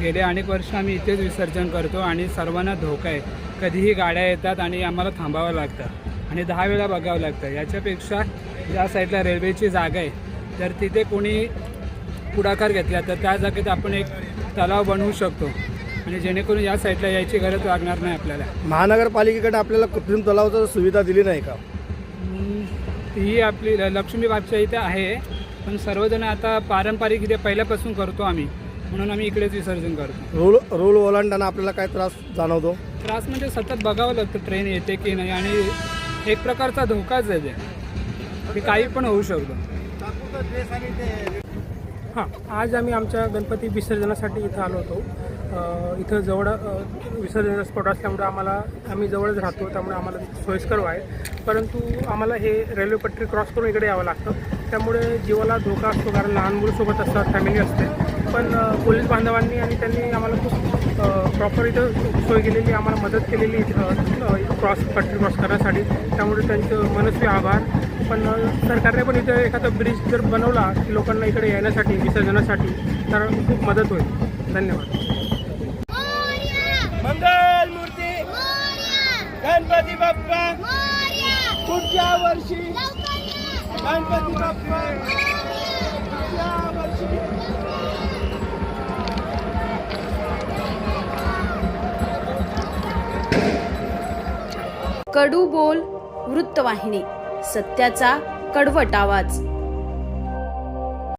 गेले अनेक वर्ष आम्ही इथेच विसर्जन करतो आणि सर्वांना धोका आहे. कधीही गाड्या येतात आणि आम्हाला थांबावं लागतं आणि 10 वेळा बघावं लागतं. याच्यापेक्षा ज्या साईडला रेल्वेची जागा आहे जर तिथे कोणी पुढाकार घेतला तर त्या जागेत आपण एक तलाव बनवू शकतो आणि जेणेकरून या साईडला यायची गरज लागणार नाही आपल्याला. महानगरपालिकेकडे आपल्याला कृत्रिम तलावाची सुविधा दिली नाही का? ही आपली लक्ष्मीबागच्या इथे आहे, पण सर्वजण आता पारंपरिक इथे पहिल्यापासून करतो आम्ही, म्हणून आम्ही इकडेच विसर्जन करतो. रूल ओलांडताना आपल्याला काय त्रास जाणवतो? त्रास म्हणजे सतत बघावं लागतं ट्रेन येते की नाही आणि एक प्रकारचा धोकाच आहे ते काही पण होऊ शकतो. हां, आज आम्ही आमच्या गणपती विसर्जनासाठी इथं आलो होतो. इथं जवळ विसर्जन स्पॉट असल्यामुळे आम्ही जवळच राहतो, त्यामुळे आम्हाला सोयीस्कर आहे. परंतु आम्हाला हे रेल्वे पट्टी क्रॉस करून इकडे यावं लागतं, त्यामुळे जीवाला धोका असतो, कारण लहान मुलंसोबत असतात, फॅमिली असते. पण पोलीस बांधवांनी आणि त्यांनी आम्हाला खूप प्रॉपर इथं सोय केलेली, आम्हाला मदत केलेली पट्टी क्रॉस करण्यासाठी, त्यामुळे त्यांचं मनस्वी आभार. पण सरकारने पण इथं एखादा ब्रिज जर बनवला की लोकांना इकडे येण्यासाठी विसर्जनासाठी तर खूप मदत होईल. धन्यवाद. मंगल मूर्ती गणपती बाप्पा पुढच्या वर्षी गणपती बाप्पा पुढच्या वर्षी. कडू बोल वृत्तवाहिनी, सत्याचा कडवट आवाज.